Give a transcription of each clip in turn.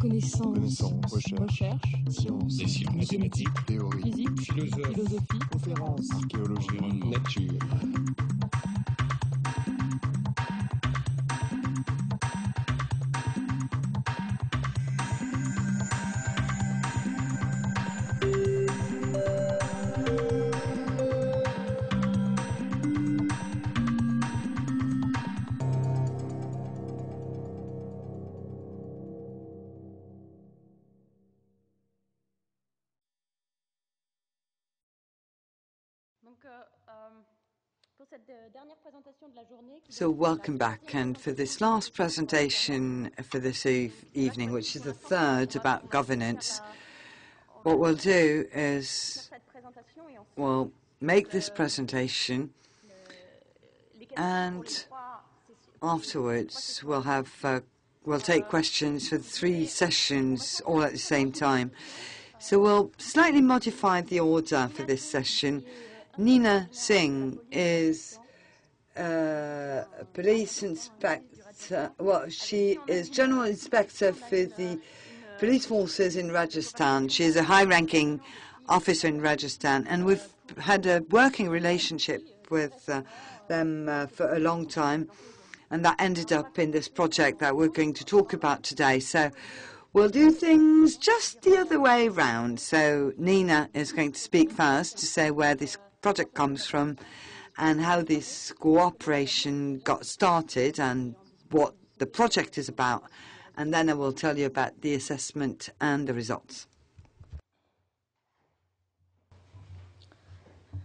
connaissance, recherche, sciences, des sciences, mathématiques, théorie, physique, philosophie, conférences, archéologie, nature. So welcome back, and for this last presentation for this evening, which is the third about governance, what we'll do is we'll make this presentation, and afterwards we'll take questions for 3 sessions all at the same time. So we'll slightly modify the order for this session. Nina Singh is police inspector. Well, she is general inspector for the police forces in Rajasthan. She is a high-ranking officer in Rajasthan, and we've had a working relationship with them for a long time, and that ended up in this project that we're going to talk about today. So we'll do things just the other way round. So Nina is going to speak first to say where this project comes from and how this cooperation got started and what the project is about. And then I will tell you about the assessment and the results.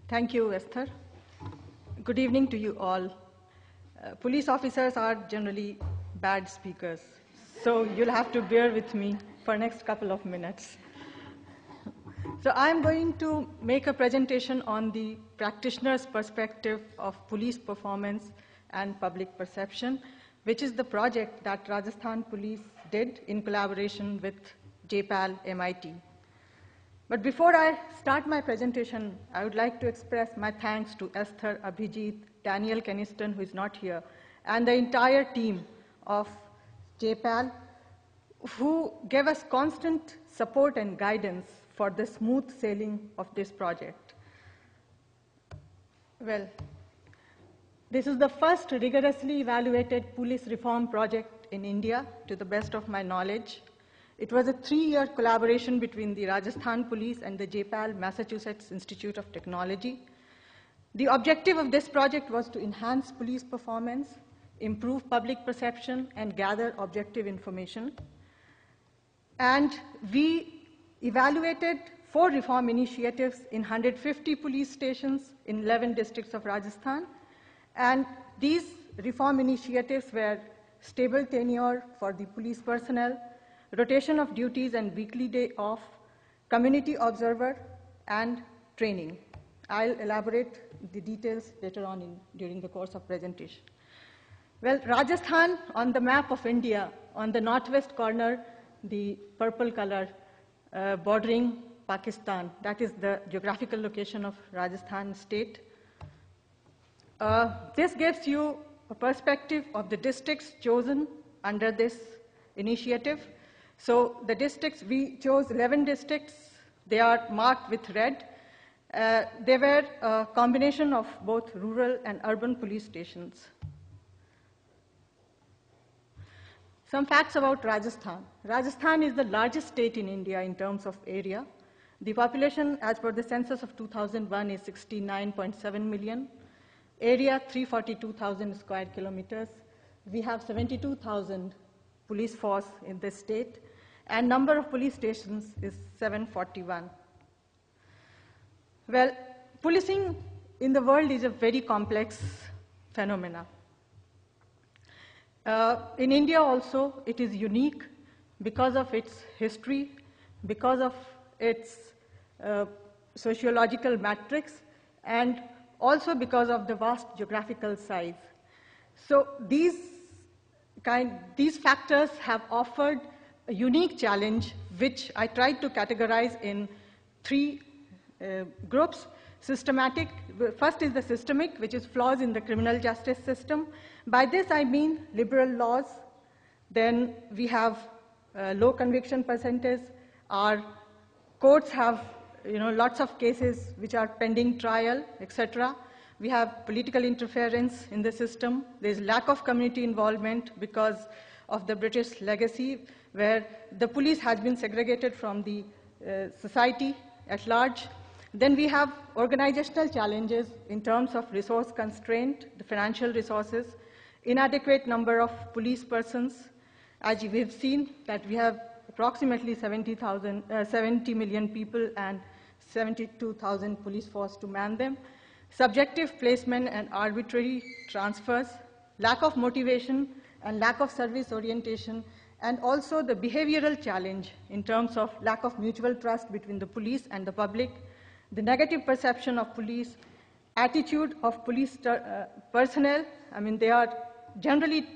Thank you, Esther. Good evening to you all. Police officers are generally bad speakers, so you'll have to bear with me for the next couple of minutes. So I'm going to make a presentation on the practitioner's perspective of police performance and public perception, which is the project that Rajasthan Police did in collaboration with JPAL MIT. But before I start my presentation, I would like to express my thanks to Esther, Abhijit, Daniel Keniston, who is not here, and the entire team of JPAL, who gave us constant support and guidance for the smooth sailing of this project. Well, this is the first rigorously evaluated police reform project in India, to the best of my knowledge. It was a 3-year collaboration between the Rajasthan Police and the JPAL Massachusetts Institute of Technology. The objective of this project was to enhance police performance, improve public perception, and gather objective information. And we evaluated 4 reform initiatives in 150 police stations in 11 districts of Rajasthan. And these reform initiatives were stable tenure for the police personnel, rotation of duties and weekly day off, community observer, and training. I'll elaborate the details later on during the course of presentation. Well, Rajasthan on the map of India, on the northwest corner, the purple color, bordering Pakistan. That is the geographical location of Rajasthan state. This gives you a perspective of the districts chosen under this initiative. So the districts, we chose 11 districts. They are marked with red. They were a combination of both rural and urban police stations. Some facts about Rajasthan. Rajasthan is the largest state in India in terms of area. The population, as per the census of 2001, is 69.7 million. Area, 342,000 square kilometers. We have 72,000 police force in this state, and number of police stations is 741. Well, policing in the world is a very complex phenomena. In India also, it is unique because of its history, because of its sociological matrix, and also because of the vast geographical size. So these factors have offered a unique challenge, which I tried to categorize in 3 groups. Systematic, first is the systemic, which is flaws in the criminal justice system. By this I mean liberal laws. Then we have low conviction percentage. Our courts have lots of cases which are pending trial, etc. We have political interference in the system. There's lack of community involvement because of the British legacy, where the police has been segregated from the society at large. Then we have organizational challenges in terms of resource constraint, the financial resources, inadequate number of police persons. As we've seen that we have approximately 70 million people and 72,000 police force to man them. Subjective placement and arbitrary transfers, lack of motivation and lack of service orientation, and also the behavioral challenge in terms of lack of mutual trust between the police and the public, the negative perception of police, attitude of police personnel. I mean, they are generally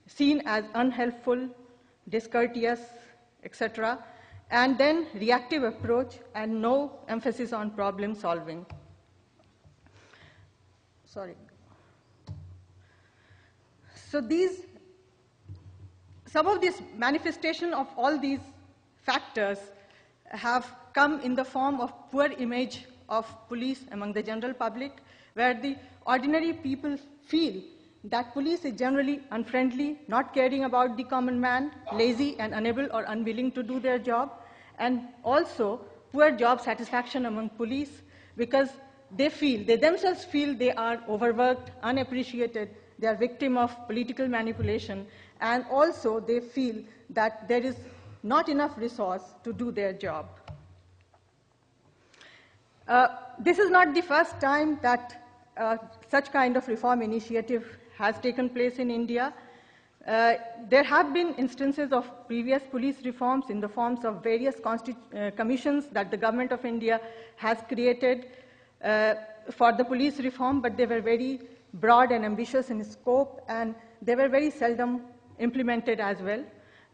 seen as unhelpful, discourteous, etc. And then reactive approach and no emphasis on problem solving. Sorry. So some of these manifestation of all these factors have come in the form of poor image of police among the general public, where the ordinary people feel that police is generally unfriendly, not caring about the common man, lazy and unable or unwilling to do their job, and also poor job satisfaction among police because they themselves feel they are overworked, unappreciated, they are victim of political manipulation, and also they feel that there is not enough resource to do their job. This is not the first time that such kind of reform initiative has taken place in India. There have been instances of previous police reforms in the forms of various commissions that the government of India has created for the police reform, but they were very broad and ambitious in scope, and they were very seldom implemented as well.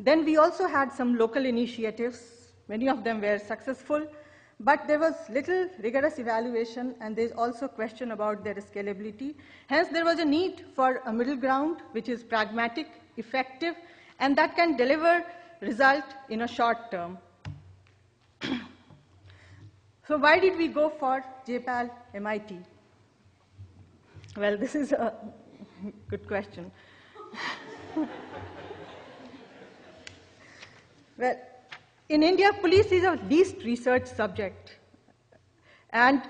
Then we also had some local initiatives. Many of them were successful, but there was little rigorous evaluation, and there's also question about their scalability. Hence, there was a need for a middle ground, which is pragmatic, effective, and that can deliver result in a short term. So why did we go for JPAL MIT? Well, this is a good question. Well, in India, police is a least researched subject. And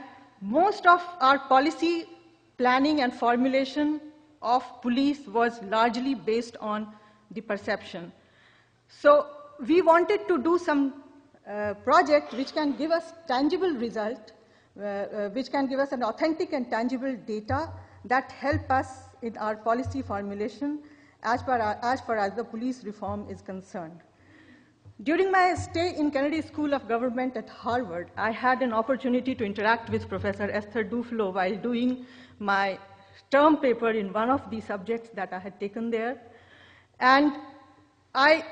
most of our policy planning and formulation of police was largely based on the perception. So we wanted to do some project which can give us tangible result, which can give us an authentic and tangible data that help us in our policy formulation as far as the police reform is concerned. During my stay in Kennedy School of Government at Harvard, I had an opportunity to interact with Professor Esther Duflo while doing my term paper in one of the subjects that I had taken there. And I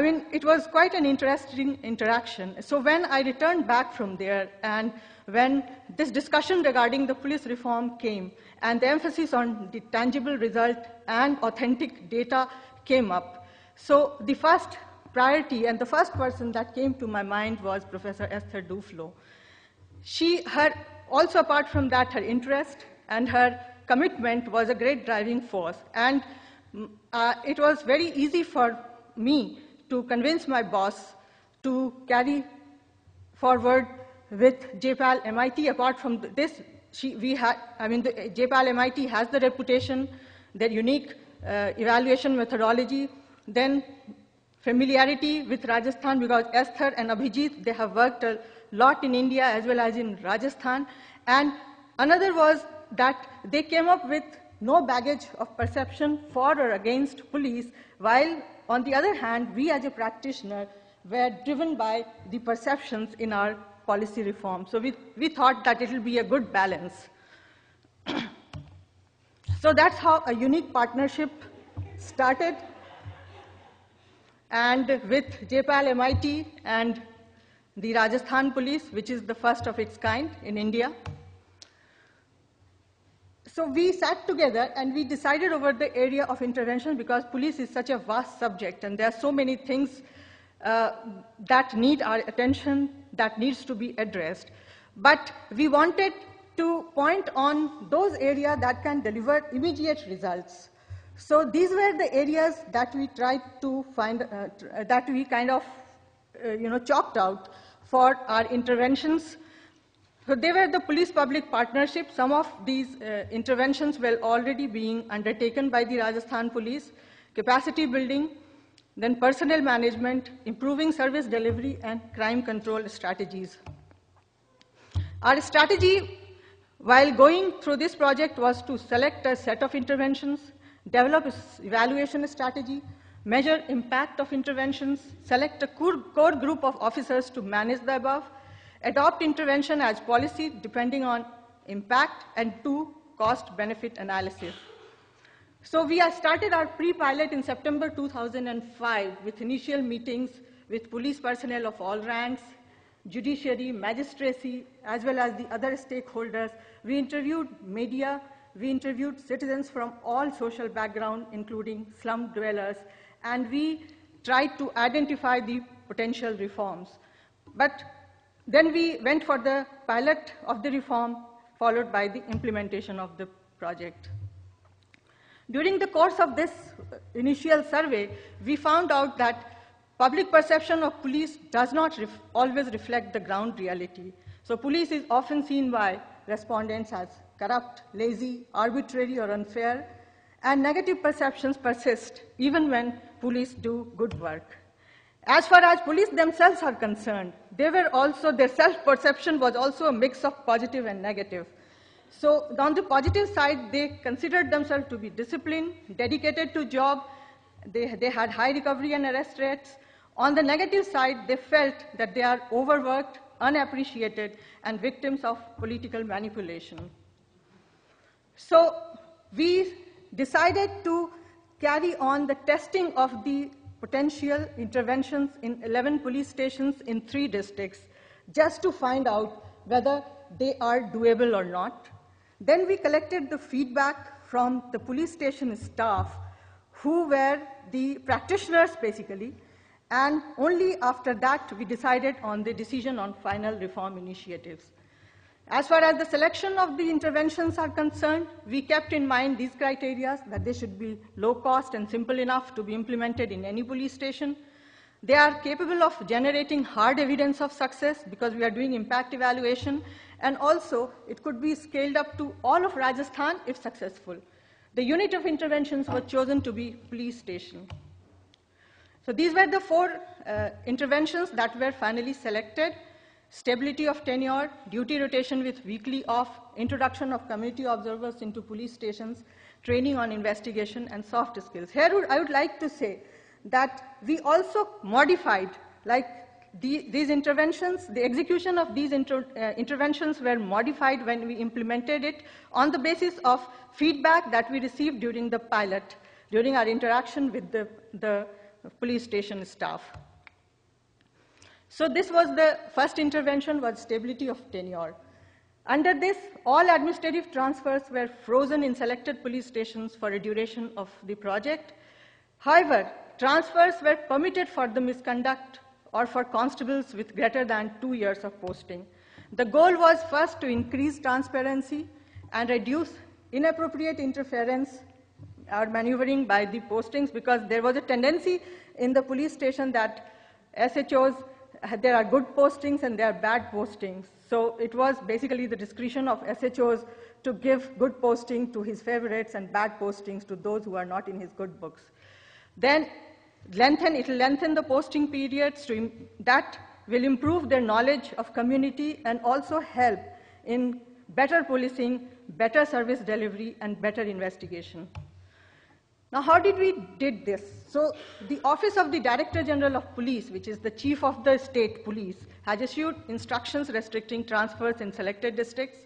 mean, it was quite an interesting interaction. So when I returned back from there, and when this discussion regarding the police reform came, and the emphasis on the tangible result and authentic data came up, so the first priority and the first person that came to my mind was Professor Esther Duflo. Also apart from that, her interest and her commitment was a great driving force. And it was very easy for me to convince my boss to carry forward with JPAL MIT. Apart from this, the JPAL MIT has the reputation, their unique evaluation methodology, then familiarity with Rajasthan, because Esther and Abhijit, they have worked a lot in India as well as in Rajasthan. And another was that they came up with no baggage of perception for or against police, while on the other hand, we as a practitioner were driven by the perceptions in our policy reform. So we thought that it will be a good balance. So that's how a unique partnership started, and with JPAL MIT and the Rajasthan police, which is the first of its kind in India. So we sat together and we decided over the area of intervention, because police is such a vast subject and there are so many things that need our attention, that needs to be addressed. But we wanted to point on those areas that can deliver immediate results. So these were the areas that we tried to find, that we kind of, chalked out for our interventions. So they were the police-public partnership. Some of these interventions were already being undertaken by the Rajasthan police: capacity building, then personnel management, improving service delivery, and crime control strategies. Our strategy while going through this project was to select a set of interventions, develop an evaluation strategy, measure impact of interventions, select a core group of officers to manage the above, adopt intervention as policy depending on impact, and do cost-benefit analysis. So we started our pre-pilot in September 2005 with initial meetings with police personnel of all ranks, judiciary, magistracy, as well as the other stakeholders. We interviewed media, we interviewed citizens from all social backgrounds, including slum dwellers, and we tried to identify the potential reforms. But then we went for the pilot of the reform, followed by the implementation of the project. During the course of this initial survey, we found out that public perception of police does not always reflect the ground reality. So police is often seen by respondents as corrupt, lazy, arbitrary, or unfair, and negative perceptions persist even when police do good work. As far as police themselves are concerned, their self-perception was also a mix of positive and negative. So on the positive side, they considered themselves to be disciplined, dedicated to job. They had high recovery and arrest rates. On the negative side, they felt that they are overworked, unappreciated, and victims of political manipulation. So we decided to carry on the testing of the potential interventions in 11 police stations in 3 districts, just to find out whether they are doable or not. Then we collected the feedback from the police station staff, who were the practitioners basically, and only after that we decided on the decision on final reform initiatives. As far as the selection of the interventions are concerned, we kept in mind these criteria, that they should be low cost and simple enough to be implemented in any police station. They are capable of generating hard evidence of success because we are doing impact evaluation, and also it could be scaled up to all of Rajasthan if successful. The unit of interventions was chosen to be police station. So these were the 4 interventions that were finally selected: stability of tenure, duty rotation with weekly off, introduction of community observers into police stations, training on investigation, and soft skills. Here I would like to say that we also modified, like these interventions, the execution of these interventions were modified when we implemented it on the basis of feedback that we received during the pilot, during our interaction with the police station staff. So this was the first intervention, was stability of tenure. Under this, all administrative transfers were frozen in selected police stations for a duration of the project. However, transfers were permitted for the misconduct or for constables with greater than 2 years of posting. The goal was first to increase transparency and reduce inappropriate interference or maneuvering by the postings, because there was a tendency in the police station that SHOs, there are good postings and there are bad postings. So it was basically the discretion of SHOs to give good posting to his favorites and bad postings to those who are not in his good books. Then it will lengthen the posting periods that will improve their knowledge of community and also help in better policing, better service delivery, and better investigation. Now, how did we did this? So the Office of the Director General of Police, which is the chief of the state police, has issued instructions restricting transfers in selected districts.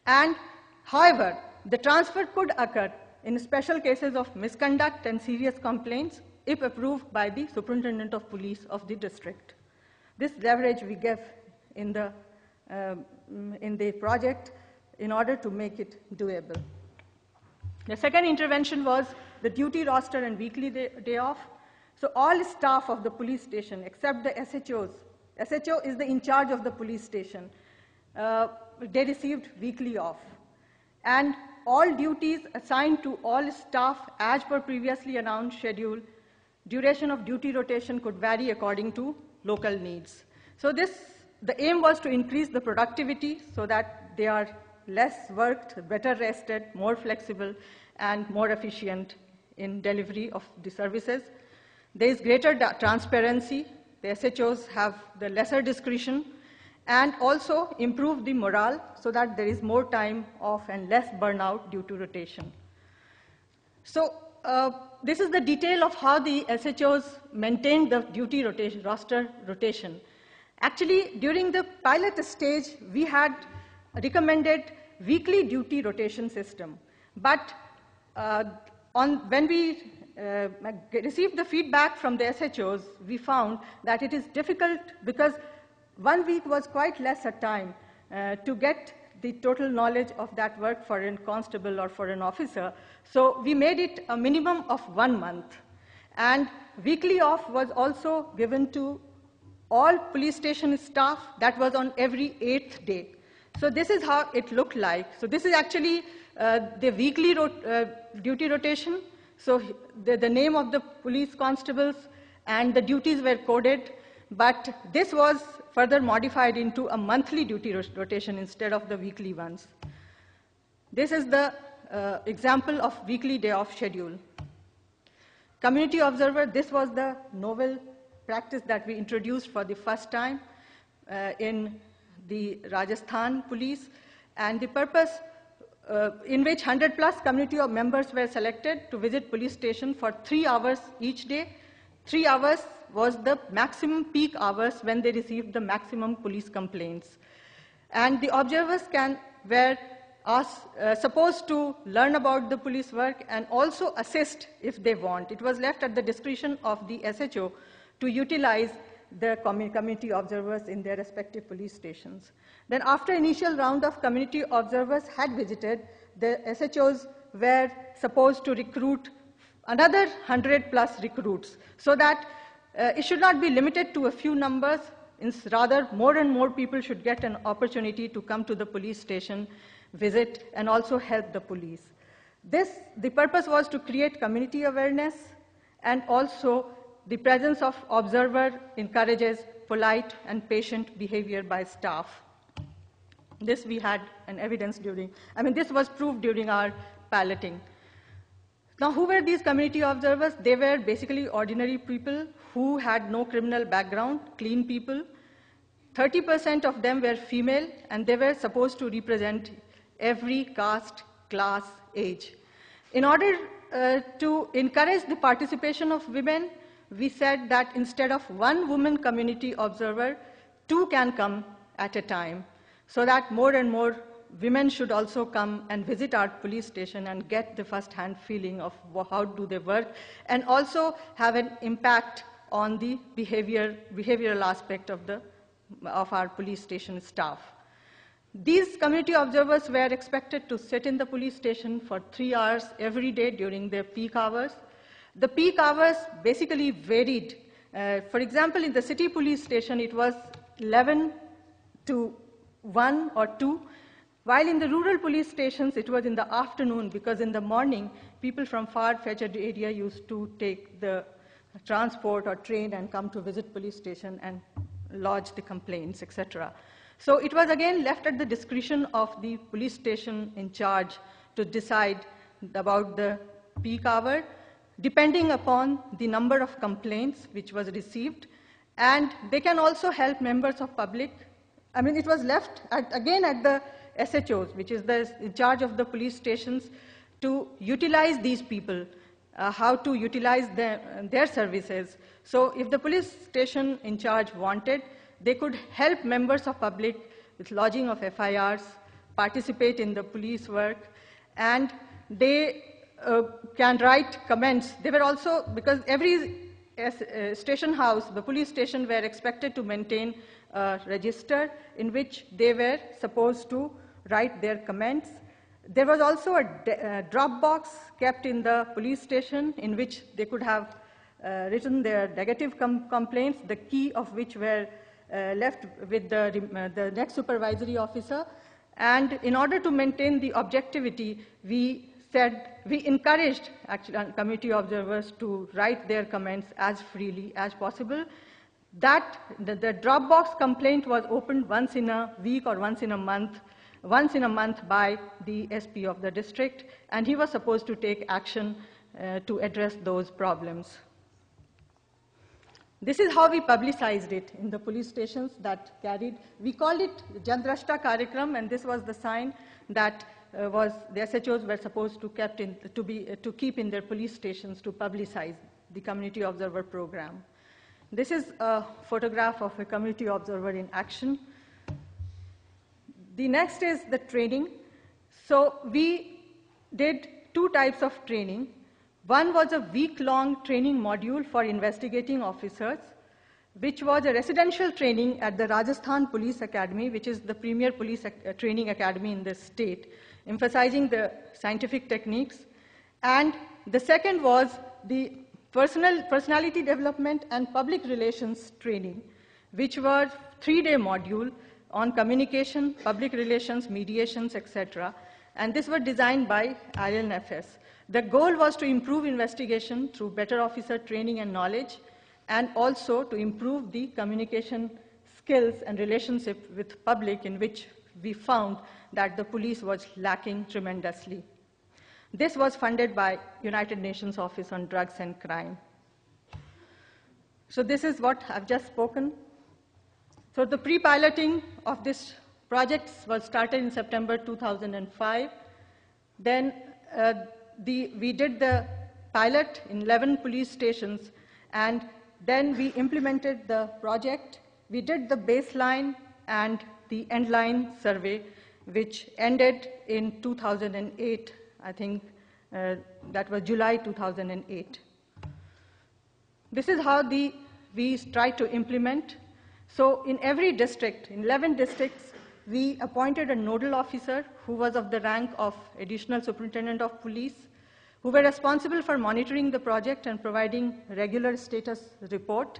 And however, the transfer could occur in special cases of misconduct and serious complaints if approved by the superintendent of police of the district. This leverage we gave in the project in order to make it doable. The second intervention was the duty roster and weekly day off. So all staff of the police station, except the SHOs, SHO is the in charge of the police station, they received weekly off. And all duties assigned to all staff as per previously announced schedule, duration of duty rotation could vary according to local needs. So the aim was to increase the productivity so that they are less worked, better rested, more flexible, and more efficient in delivery of the services. There is greater transparency. The SHOs have the lesser discretion, and also improve the morale so that there is more time off and less burnout due to rotation. So this is the detail of how the SHOs maintained the duty rotation, roster rotation. Actually, during the pilot stage, we had recommended weekly duty rotation system. But when we received the feedback from the SHOs, we found that it is difficult because 1 week was quite less a time to get the total knowledge of that work for a constable or for an officer. So we made it a minimum of 1 month. And weekly off was also given to all police station staff. That was on every 8th day. So this is how it looked like. So this is actually the weekly duty rotation. So the name of the police constables and the duties were coded, but this was further modified into a monthly duty rotation instead of the weekly ones. This is the example of weekly day off schedule. Community observer, this was the novel practice that we introduced for the first time in the Rajasthan police, and the purpose in which 100+ community of members were selected to visit police station for 3 hours each day. 3 hours was the maximum peak hours when they received the maximum police complaints. And the observers were supposed to learn about the police work and also assist if they want. It was left at the discretion of the SHO to utilize the community observers in their respective police stations. Then after initial round of community observers had visited, the SHOs were supposed to recruit another 100+ recruits, so that it should not be limited to a few numbers. Rather, more and more people should get an opportunity to come to the police station, visit, and also help the police. The purpose was to create community awareness, and also the presence of observer encourages polite and patient behavior by staff. This we had an evidence this was proved during our piloting. Now, who were these community observers? They were basically ordinary people who had no criminal background, clean people. 30% of them were female, and they were supposed to represent every caste, class, age. In order to encourage the participation of women, we said that instead of 1 woman community observer, 2 can come at a time, so that more and more women should also come and visit our police station and get the first-hand feeling of how do they work, and also have an impact on the behavioral aspect of our police station staff. These community observers were expected to sit in the police station for 3 hours every day during their peak hours. The peak hours basically varied. For example, in the city police station, it was 11 to 1 or 2, while in the rural police stations, it was in the afternoon, because in the morning, people from far-fetched area used to take the transport or train and come to visit police station and lodge the complaints, etc. So it was again left at the discretion of the police station in charge to decide about the peak hour, depending upon the number of complaints which was received. And they can also help members of public. It was left again at the SHOs, which is in charge of the police stations, to utilize these people, how to utilize their services. So if the police station in charge wanted, they could help members of public with lodging of FIRs, participate in the police work, and they can write comments. They were also, because every station house, the police station, were expected to maintain a register in which they were supposed to write their comments. There was also a drop box kept in the police station in which they could have written their negative complaints, the key of which were left with the next supervisory officer. And in order to maintain the objectivity, we encouraged actually committee observers to write their comments as freely as possible. That the Dropbox complaint was opened once in a week or once in a month by the SP of the district, and he was supposed to take action to address those problems. This is how we publicized it in the police stations that carried. We called it Jandrashta Karyakram, and this was the sign that the SHOs were supposed to keep in their police stations to publicize the community observer program. This is a photograph of a community observer in action. The next is the training. So we did 2 types of training. One was a week-long training module for investigating officers, which was a residential training at the Rajasthan Police Academy, which is the premier police training academy in the state, emphasizing the scientific techniques. And the second was the personality development and public relations training, which was 3-day module on communication, public relations, mediations, etc. And this was designed by ILNFS. The goal was to improve investigation through better officer training and knowledge, and also to improve the communication skills and relationship with public, in which we found that the police was lacking tremendously. This was funded by United Nations Office on Drugs and Crime. So this is what I've just spoken. So the pre-piloting of this project was started in September 2005. Then we did the pilot in 11 police stations, and then we implemented the project. We did the baseline and the endline survey, which ended in 2008. I think that was July 2008. This is how we tried to implement. So in every district, in 11 districts, we appointed a nodal officer who was of the rank of additional superintendent of police, who were responsible for monitoring the project and providing regular status report.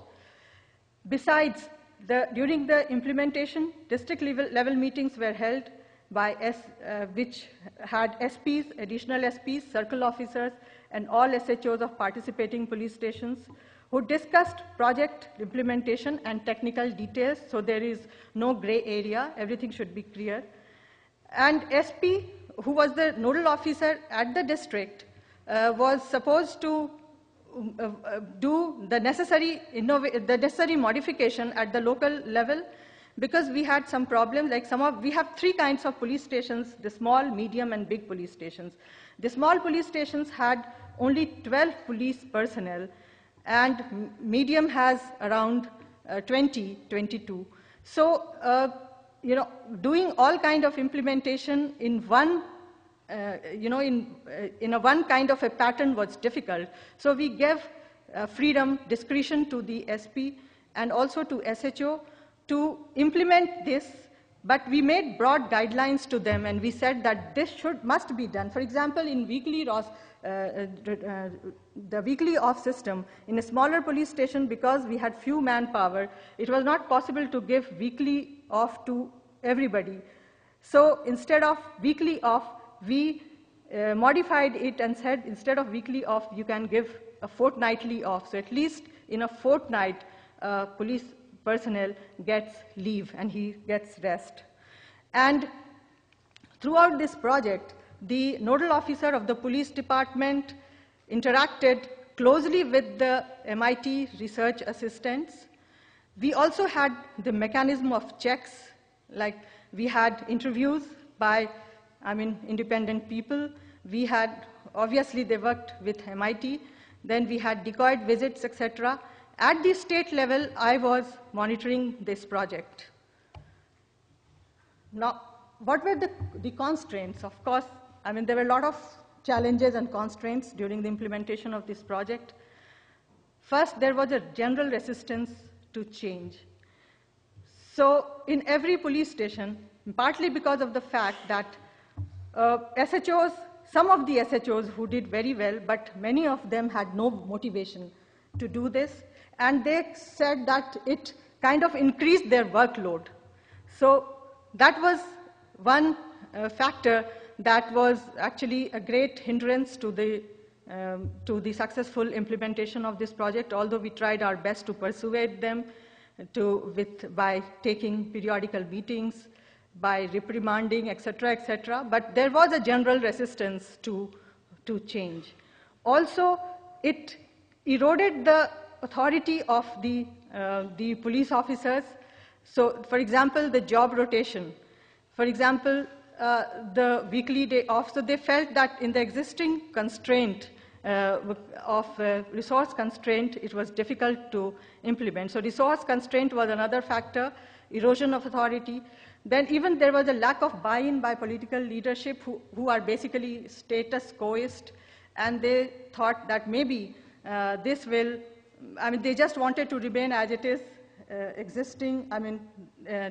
Besides, during the implementation, district level meetings were held by which had SPs, additional SPs, circle officers, and all SHOs of participating police stations, who discussed project implementation and technical details, so there is no gray area, everything should be clear. And SP, who was the nodal officer at the district, was supposed to do the necessary modification at the local level, because we had some problems. Like we have 3 kinds of police stations: the small, medium, and big police stations. The small police stations had only 12 police personnel, and medium has around 22. So, doing all kind of implementation in one, in a one kind of a pattern was difficult. So we gave freedom, discretion to the SP and also to SHO to implement this, but we made broad guidelines to them, and we said that this must be done. For example, in the weekly off system, in a smaller police station, because we had few manpower, it was not possible to give weekly off to everybody. So instead of weekly off, we modified it and said, instead of weekly off, you can give a fortnightly off. So at least in a fortnight, police personnel gets leave and he gets rest. And throughout this project, the nodal officer of the police department interacted closely with the MIT research assistants. We also had the mechanism of checks, like we had interviews by, independent people. We had, obviously they worked with MIT. Then we had decoyed visits, etc. At the state level, I was monitoring this project. Now, what were the constraints? Of course, there were a lot of challenges and constraints during the implementation of this project. First, there was a general resistance to change. So in every police station, partly because of the fact that SHOs, some of the SHOs who did very well, but many of them had no motivation. do this, and they said that it kind of increased their workload. So that was one factor that was actually a great hindrance to the successful implementation of this project, although we tried our best to persuade them by taking periodical meetings, by reprimanding, etc., but there was a general resistance to change. Also, it eroded the authority of the police officers. So, for example, the job rotation. For example, the weekly day off. So they felt that in the existing constraint of resource constraint, it was difficult to implement. So resource constraint was another factor, erosion of authority. Then even there was a lack of buy-in by political leadership who are basically status quoist, and they thought that maybe this will, they just wanted to remain as it is existing,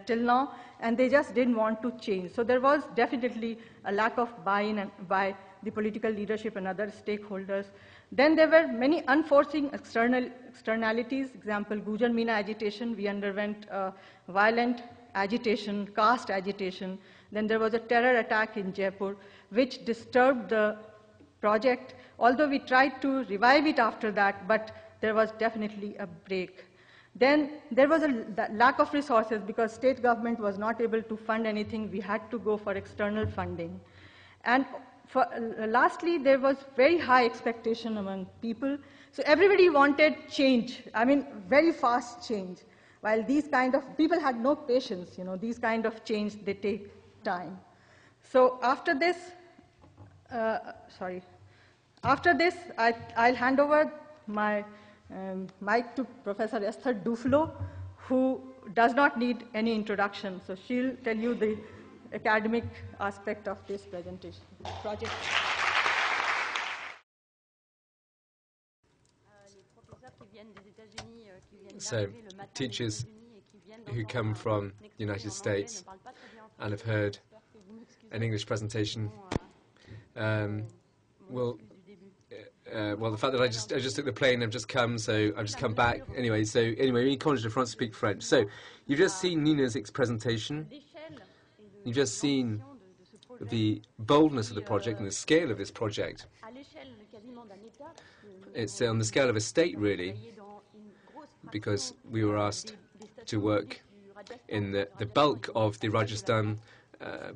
till now, and they just didn't want to change. So there was definitely a lack of buy-in by the political leadership and other stakeholders. Then there were many unforeseen externalities. Example, Gujar Meena agitation. We underwent violent agitation, caste agitation. Then there was a terror attack in Jaipur, which disturbed the project, although we tried to revive it after that, but there was definitely a break. Then there was a lack of resources because state government was not able to fund anything. We had to go for external funding. And lastly, there was very high expectation among people. So everybody wanted change, very fast change. While these kind of people had no patience, these kind of change, they take time. So after this, I'll hand over my mic to Professor Esther Duflo, who does not need any introduction. So she'll tell you the academic aspect of this presentation project. So, teachers who come from the United States and have heard an English presentation well, the fact that I just took the plane, I've just come, so I've just come back. Anyway, in College de France, speak French. So, you've just seen Nina's presentation. You've just seen the boldness of the project and the scale of this project. It's on the scale of a state, really, because we were asked to work in the bulk of the Rajasthan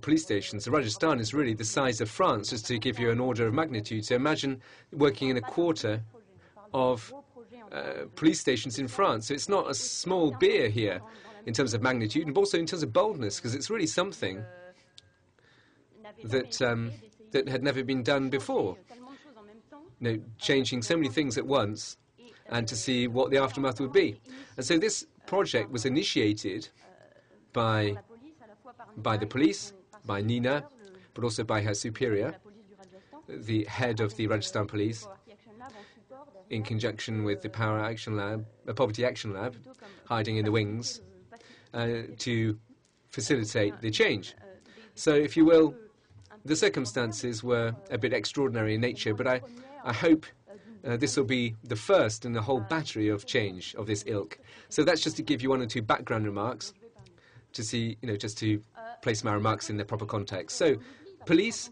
police stations. So Rajasthan is really the size of France, just to give you an order of magnitude. So imagine working in a quarter of police stations in France. So it's not a small beer here in terms of magnitude, and also in terms of boldness, because it's really something that that had never been done before. Changing so many things at once, and to see what the aftermath would be. And so this project was initiated by the police, by Nina, but also by her superior, the head of the Rajasthan police, in conjunction with the Poverty Action Lab, hiding in the wings, to facilitate the change. So, if you will, the circumstances were a bit extraordinary in nature, but I hope this will be the first in a whole battery of change of this ilk. So that's just to give you one or two background remarks, to see, just to place my remarks in their proper context. So, police,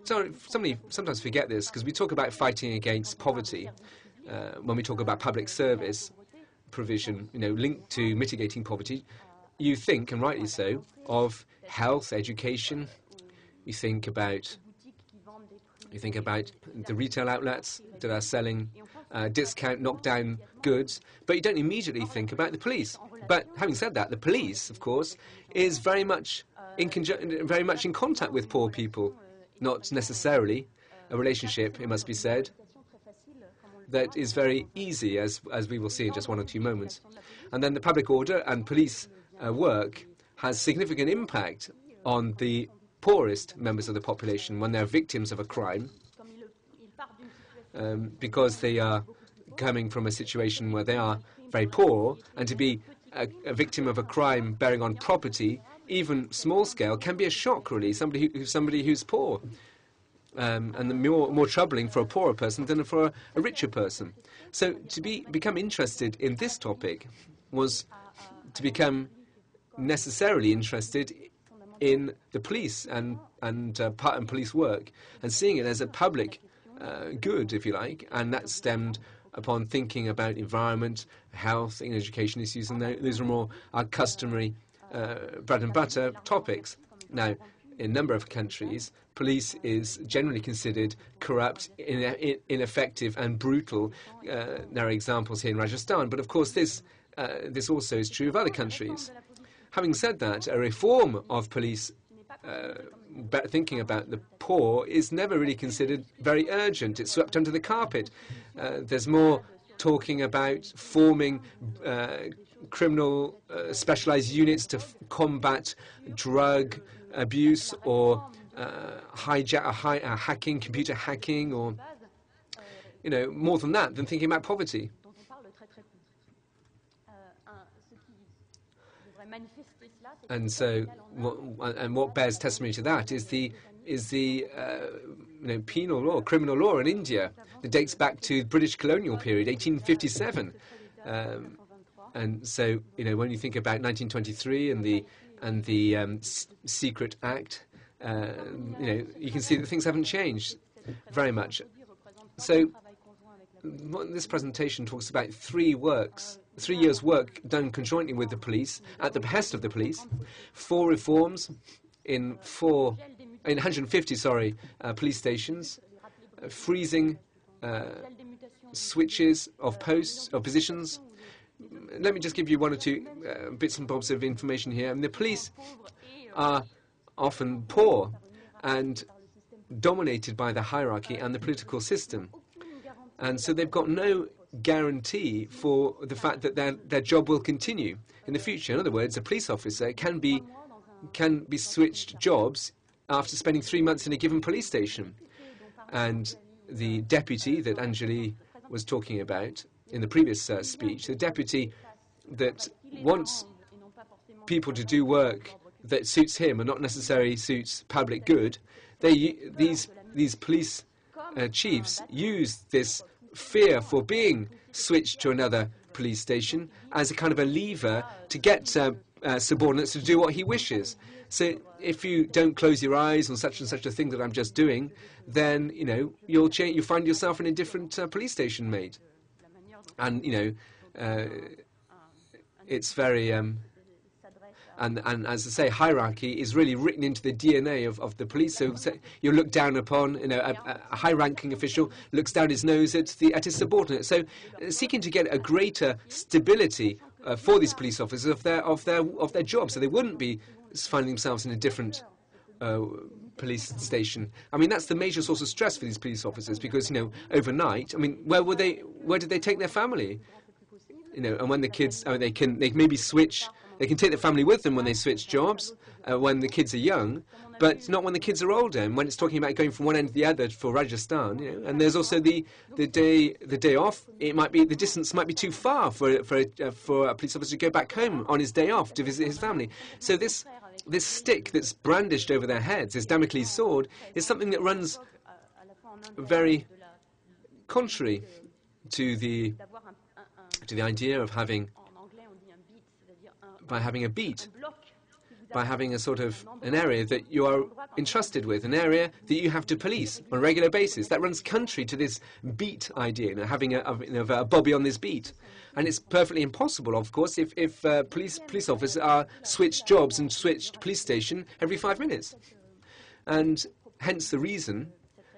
somebody sometimes forget this, because we talk about fighting against poverty when we talk about public service provision, linked to mitigating poverty. You think, and rightly so, of health, education. You think about the retail outlets that are selling discount, knockdown goods, but you don't immediately think about the police. But having said that, the police, of course, is very much in contact with poor people, not necessarily a relationship, it must be said, that is very easy, as we will see in just one or two moments. And then the public order and police work has significant impact on the poorest members of the population when they're victims of a crime, because they are coming from a situation where they are very poor, and to be a victim of a crime bearing on property, even small scale, can be a shock, really, somebody who's poor. and the more troubling for a poorer person than for a richer person. So to become interested in this topic was to become necessarily interested in the police and police work, and seeing it as a public good, if you like, and that stemmed upon thinking about environment, health, and education issues, and those are more our customary bread and butter topics. Now, in a number of countries, police is generally considered corrupt, ineffective, and brutal. There are examples here in Rajasthan, but of course this also is true of other countries. Having said that, a reform of police, thinking about the poor, is never really considered very urgent. It's swept under the carpet. There's more talking about forming criminal specialized units to combat drug abuse or hacking, computer hacking, or more than that, than thinking about poverty. And so, what bears testimony to that is the penal law, criminal law in India that dates back to the British colonial period, 1857. And so, when you think about 1923 and the Secret Act, you can see that things haven't changed very much. So, this presentation talks about 3 years' work done conjointly with the police, at the behest of the police, 4 reforms in 150 police stations, freezing switches of posts, of positions. Let me just give you 1 or 2 bits and bobs of information here. And the police are often poor and dominated by the hierarchy and the political system. And so they've got no guarantee for the fact that their job will continue in the future. In other words, a police officer can be switched jobs after spending 3 months in a given police station. And the deputy that Anjali was talking about in the previous speech, the deputy that wants people to do work that suits him and not necessarily suits public good, these police chiefs use this fear for being switched to another police station as a kind of a lever to get subordinates to do what he wishes. So if you don't close your eyes on such and such a thing that I'm just doing, then you'll find yourself in a different police station, mate. And it's very and as I say, hierarchy is really written into the DNA of the police. So you look down upon, a high-ranking official looks down his nose at his subordinate. So seeking to get a greater stability for these police officers of their job, so they wouldn't be finding themselves in a different police station. I mean, that's the major source of stress for these police officers, because overnight, I mean, where did they take their family? And when the kids, they maybe switch. They can take their family with them when they switch jobs, when the kids are young, but not when the kids are older. And when it's talking about going from one end to the other for Rajasthan, and there's also the day off. The distance might be too far for a police officer to go back home on his day off to visit his family. So this stick that's brandished over their heads, this Damocles sword, is something that runs very contrary to the idea of having a beat, by having a sort of an area that you are entrusted with, an area that you have to police on a regular basis. That runs contrary to this beat idea, having a bobby on this beat. And it's perfectly impossible, of course, if police officers are switched jobs and switched police station every 5 minutes. And hence the reason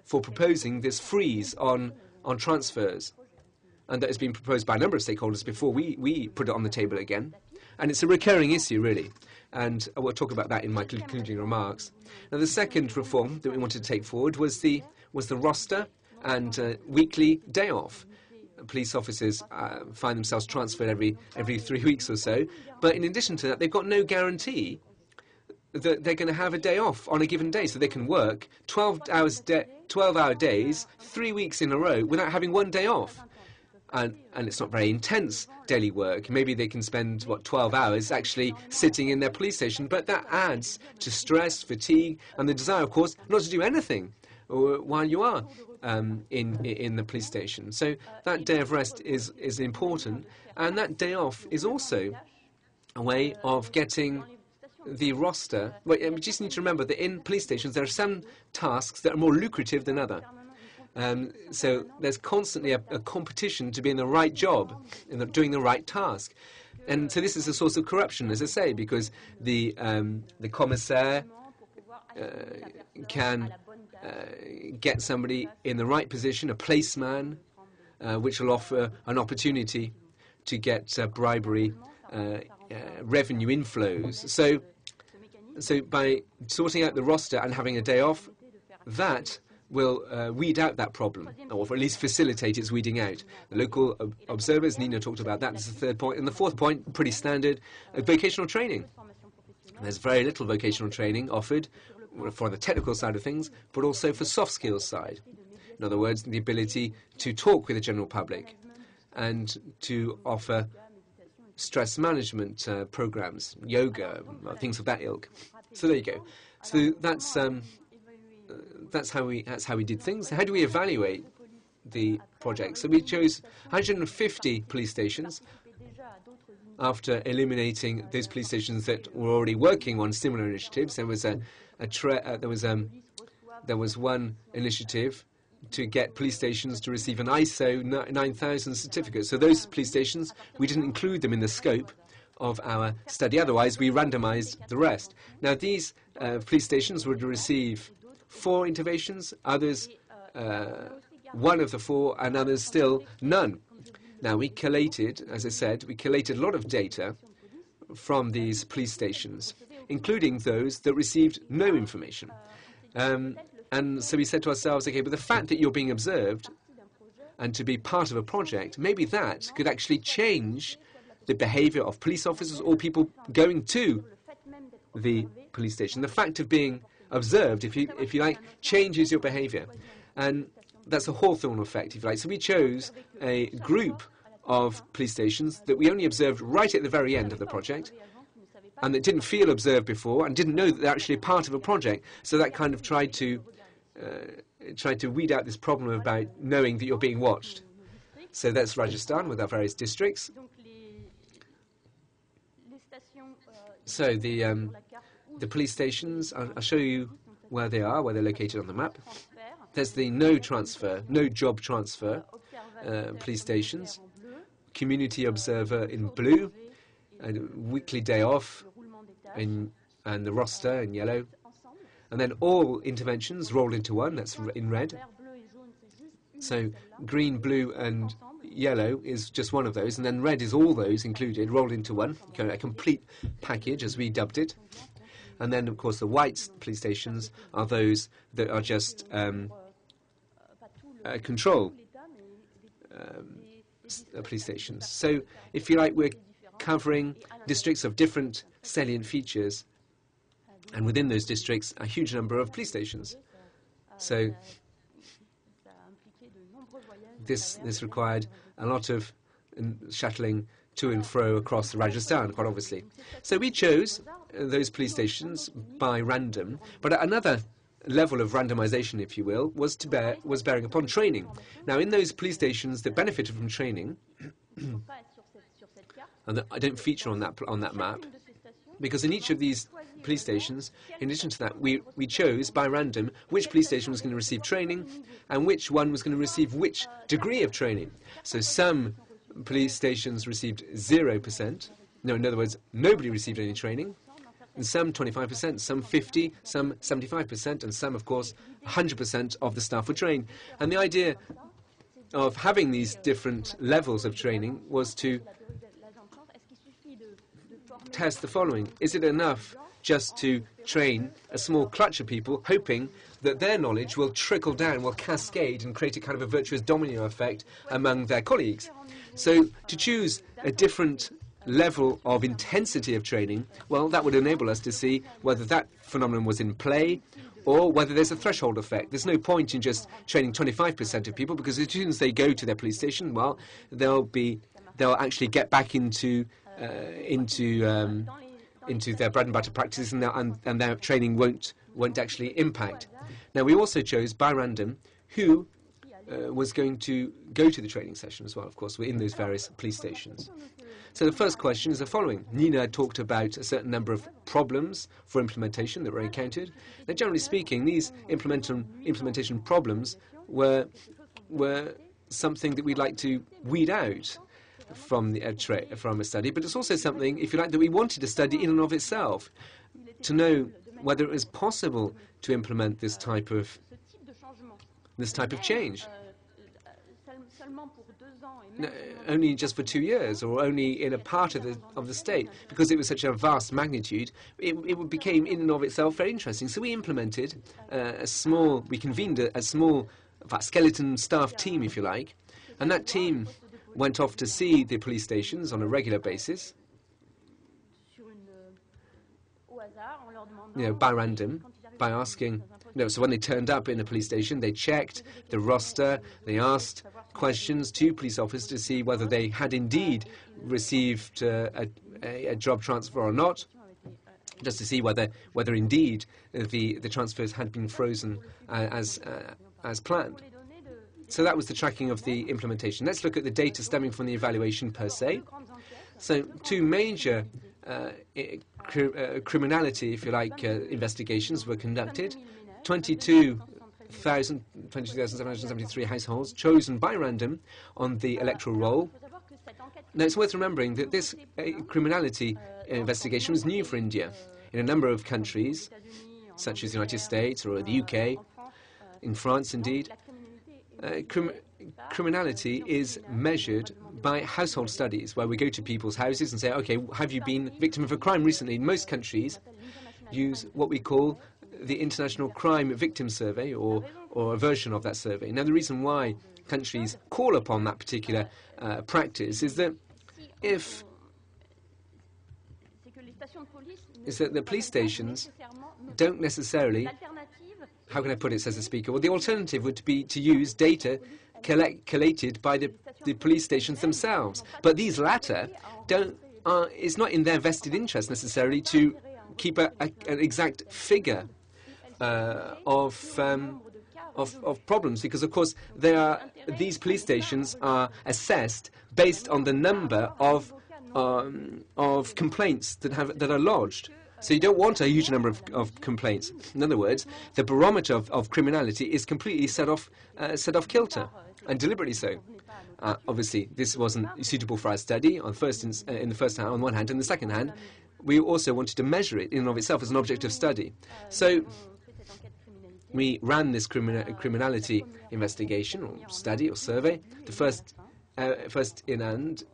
for proposing this freeze on transfers. And that has been proposed by a number of stakeholders before we put it on the table again. And it's a recurring issue, really. And I will talk about that in my concluding remarks. Now, the second reform that we wanted to take forward was the roster and weekly day off. Police officers find themselves transferred every 3 weeks or so. But in addition to that, they've got no guarantee that they're going to have a day off on a given day, so they can work 12-hour days, 3 weeks in a row, without having one day off. And it's not very intense daily work. Maybe they can spend, 12 hours actually sitting in their police station, but that adds to stress, fatigue, and the desire, of course, not to do anything while you are in the police station. So that day of rest is important, and that day off is also a way of getting the roster. Well, we just need to remember that in police stations there are some tasks that are more lucrative than other. So there's constantly a competition to be in the right job, doing the right task. And so this is a source of corruption, as I say, because the commissaire can get somebody in the right position, a placeman, which will offer an opportunity to get bribery, revenue inflows. So by sorting out the roster and having a day off, that will weed out that problem, or at least facilitate its weeding out. The local observers, Nina talked about that, this is the third point. And the fourth point, pretty standard, vocational training. There's very little vocational training offered for the technical side of things, but also for soft skills side. In other words, the ability to talk with the general public and to offer stress management programs, yoga, things of that ilk. So there you go. So that's how we did things. How do we evaluate the project? So we chose 150 police stations after eliminating those police stations that were already working on similar initiatives. There was one initiative to get police stations to receive an ISO 9000 certificate. So those police stations, we didn't include them in the scope of our study. Otherwise, we randomized the rest. Now, these police stations would receive 4 interventions, others 1 of the 4, and others still none. Now, we collated, as I said, a lot of data from these police stations, including those that received no information. And so we said to ourselves, okay, but the fact that you're being observed and to be part of a project, maybe that could actually change the behavior of police officers or people going to the police station. The fact of being observed, if you like, changes your behavior. And that's a Hawthorne effect, if you like. So we chose a group of police stations that we only observed right at the very end of the project, and that didn't feel observed before and didn't know that they're actually part of a project. So that kind of tried to weed out this problem about knowing that you're being watched. So that's Rajasthan with our various districts. So the police stations, I'll show you where they are, where they're located on the map. There's the no job transfer police stations, community observer in blue, and weekly day off, and the roster in yellow. And then all interventions rolled into one, that's in red. So green, blue, and yellow is just one of those, and then red is all those included, rolled into one, a complete package, as we dubbed it. And then, of course, the white police stations are those that are just control police stations. So, if you like, we're covering districts of different salient features, and within those districts, a huge number of police stations. So, this required a lot of shuttling to and fro across Rajasthan, quite obviously. So we chose those police stations by random, but another level of randomization, if you will, was bearing upon training. Now, in those police stations that benefited from training, and I don't feature on that map, because in each of these police stations, in addition to that, we chose by random which police station was going to receive training and which one was going to receive which degree of training. So some police stations received 0%. No, in other words, nobody received any training. And some 25%, some 50%, some 75%, and some, of course, 100% of the staff were trained. And the idea of having these different levels of training was to test the following. Is it enough just to train a small clutch of people, hoping that their knowledge will trickle down, will cascade, and create a kind of a virtuous domino effect among their colleagues? So to choose a different level of intensity of training, well, that would enable us to see whether that phenomenon was in play or whether there's a threshold effect. There's no point in just training 25% of people, because as soon as they go to their police station, well, they'll actually get back into their bread and butter practices, and their training won't actually impact. Now, we also chose by random who was going to go to the training session as well, of course. We're in those various police stations. So the first question is the following. Nina talked about a certain number of problems for implementation that were encountered. Now, generally speaking, these implementation problems were something that we'd like to weed out from a study, but it's also something, if you like, that we wanted to study in and of itself, to know whether it was possible to implement this type of change. No, only just for 2 years, or only in a part of the state, because it was such a vast magnitude, it became in and of itself very interesting. So we implemented we convened a small skeleton staff team, if you like, and that team went off to see the police stations on a regular basis, by random, by asking. So when they turned up in a police station, they checked the roster, they asked questions to police officers to see whether they had indeed received a job transfer or not, just to see whether indeed the transfers had been frozen as planned. So that was the tracking of the implementation. Let's look at the data stemming from the evaluation per se. So two major criminality, if you like, investigations were conducted. 22,773 households chosen by random on the electoral roll. Now, it's worth remembering that this criminality investigation was new for India. In a number of countries, such as the United States or the UK, in France indeed, criminality is measured by household studies, where we go to people's houses and say, okay, have you been victim of a crime recently? Most countries use what we call the International Crime Victim Survey, or a version of that survey. Now, the reason why countries call upon that particular practice is that the police stations don't necessarily, how can I put it, says the speaker, well, the alternative would be to use data collated by the police stations themselves. But these latter it's not in their vested interest necessarily to keep an exact figure of problems, because of course these police stations are assessed based on the number of complaints that are lodged. So you don't want a huge number of complaints. In other words, the barometer of criminality is completely set off kilter, and deliberately so. Obviously, this wasn't suitable for our study in the first hand, on one hand, and the second hand, we also wanted to measure it in and of itself as an object of study. So we ran this criminality investigation or study or survey, the first in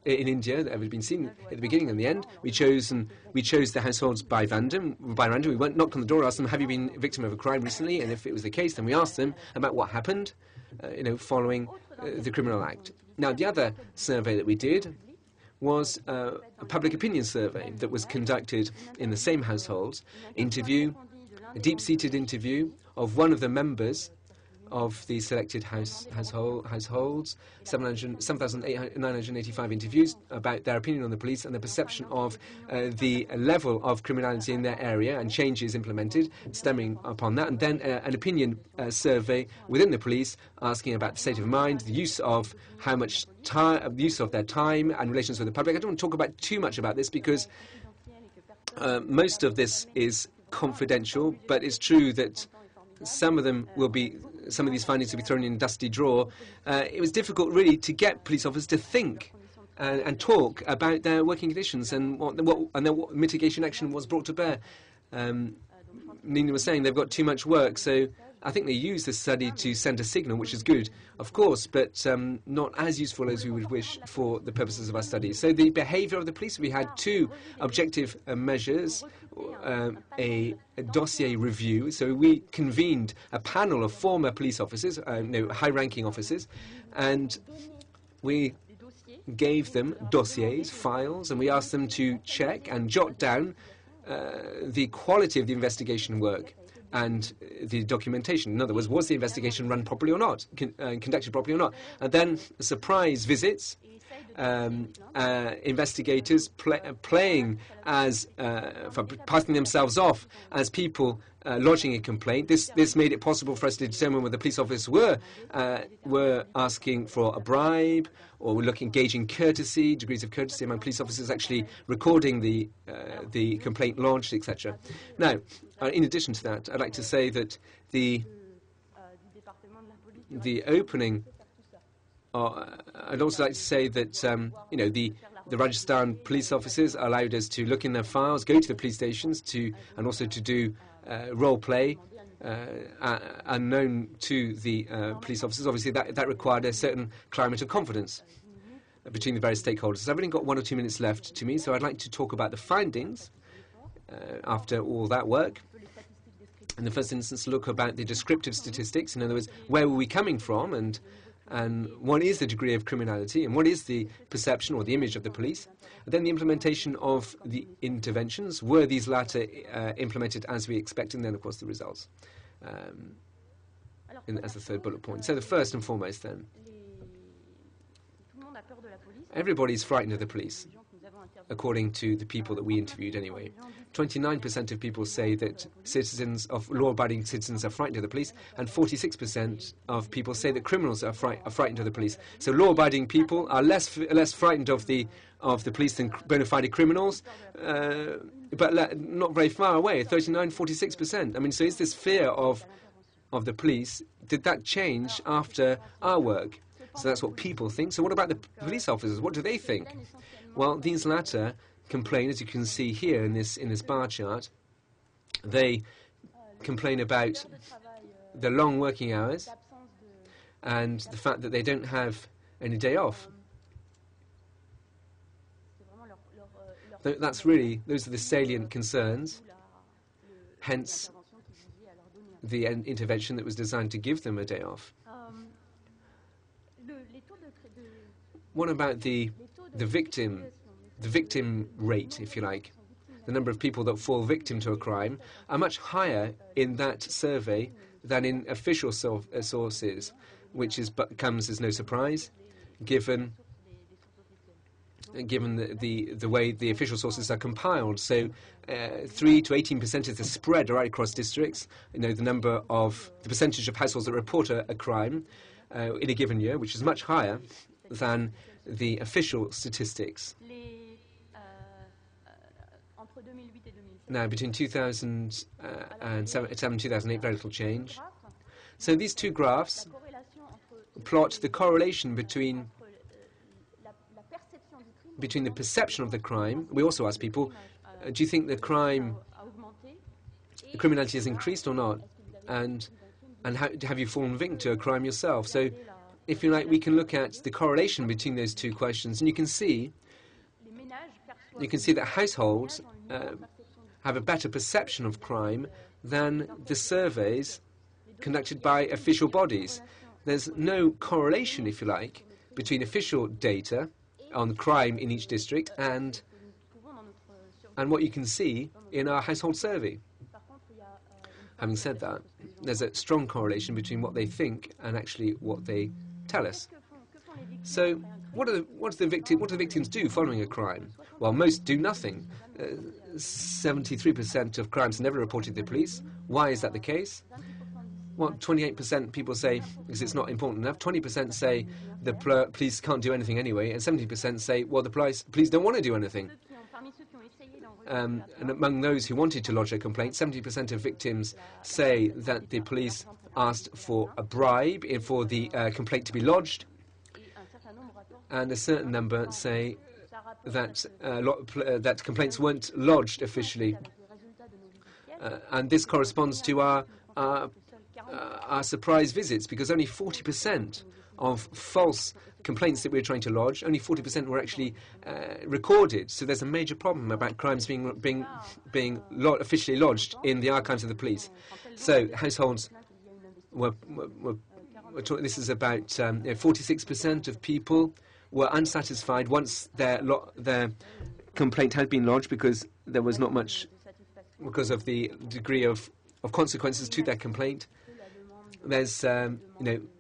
India that ever been seen at the beginning and the end. We chose the households by random. We went, knocked on the door, asked them, have you been a victim of a crime recently? And if it was the case, then we asked them about what happened, following the criminal act. Now, the other survey that we did was a public opinion survey that was conducted in the same households, a deep-seated interview of one of the members of the selected households, 7,985 interviews about their opinion on the police and the perception of the level of criminality in their area and changes implemented stemming upon that, and then an opinion survey within the police asking about the state of mind, the use of their time and relations with the public. I don't want to talk too much about this because most of this is confidential, but it's true that some of these findings will be thrown in a dusty drawer. It was difficult, really, to get police officers to think and talk about their working conditions and what mitigation action was brought to bear. Nina was saying they've got too much work, so I think they use this study to send a signal, which is good, of course, but not as useful as we would wish for the purposes of our study. So the behaviour of the police, we had two objective measures, a dossier review. So we convened a panel of former police officers, high-ranking officers, and we gave them dossiers, files, and we asked them to check and jot down the quality of the investigation work and the documentation. In other words, was the investigation run properly or not, conducted properly or not? And then surprise visits investigators playing as, passing themselves off as people lodging a complaint. This made it possible for us to determine whether police officers were asking for a bribe or were gauging courtesy, degrees of courtesy among police officers, actually recording the complaint lodged, etc. Now, in addition to that, I'd like to say that the opening. I'd also like to say that the Rajasthan police officers allowed us to look in their files, go to the police stations, and also to do role play unknown to the police officers. Obviously, that required a certain climate of confidence between the various stakeholders. So I've only got 1 or 2 minutes left to me, so I'd like to talk about the findings after all that work. In the first instance, look about the descriptive statistics. In other words, where were we coming from, and what is the degree of criminality, and what is the perception or the image of the police. And then the implementation of the interventions. Were these latter implemented as we expected? And then, of course, the results as the third bullet point. So the first and foremost, then, everybody's frightened of the police, according to the people that we interviewed anyway. 29% of people say that law-abiding citizens are frightened of the police, and 46% of people say that criminals are frightened of the police. So law-abiding people are less frightened of the police than bona fide criminals, but not very far away, 39-46%. I mean, so is this fear of the police, did that change after our work? So that's what people think. So what about the police officers? What do they think? Well, these latter complain, as you can see here in this bar chart. They complain about the long working hours and the fact that they don't have any day off. Those are the salient concerns, hence the intervention that was designed to give them a day off. What about the victim rate, if you like? The number of people that fall victim to a crime are much higher in that survey than in official sources, which comes as no surprise, given the way the official sources are compiled. So 3 to 18% is the spread right across districts. The percentage of households that report a crime in a given year, which is much higher than the official statistics. Now, between 2007 and 2008, very little change. So these two graphs plot the correlation between the perception of the crime. We also ask people, do you think the criminality has increased or not? And have you fallen victim to a crime yourself? So, if you like, we can look at the correlation between those two questions, and you can see that households have a better perception of crime than the surveys conducted by official bodies. There's no correlation, if you like, between official data on crime in each district and what you can see in our household survey. Having said that, there's a strong correlation between what they think and actually what they tell us. So, what do the victims do following a crime? Well, most do nothing. 73% of crimes are never reported to the police. Why is that the case? Well, 28% people say because it's not important enough. 20% say the police can't do anything anyway, and 70% say, well, the police don't want to do anything. And among those who wanted to lodge a complaint, 70% of victims say that the police asked for a bribe for the complaint to be lodged, and a certain number say that that complaints weren't lodged officially. And this corresponds to our surprise visits, because only 40% of false complaints that we were trying to lodge, only 40% were actually recorded. So there's a major problem about crimes being officially lodged in the archives of the police. So households this is about 46% of people were unsatisfied once their complaint had been lodged, because there was not much, because of the degree of consequences to their complaint. there's,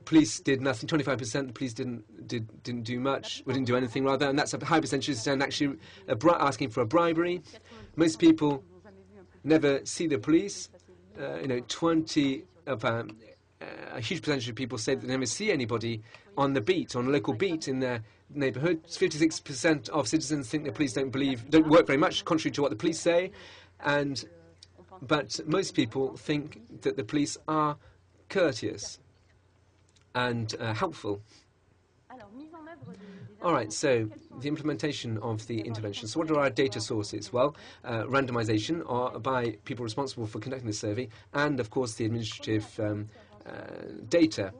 police did nothing. 25% the police didn't do much, or didn't do anything rather, and that's a high percentage. And actually, asking for a bribery. Most people never see the police. A huge percentage of people say that they never see anybody on the beat, on a local beat in their neighbourhood. 56% of citizens think the police don't work very much, contrary to what the police say. But most people think that the police are courteous and helpful. All right, so the implementation of the intervention. So what are our data sources? Well, randomization by people responsible for conducting the survey, and of course the administrative data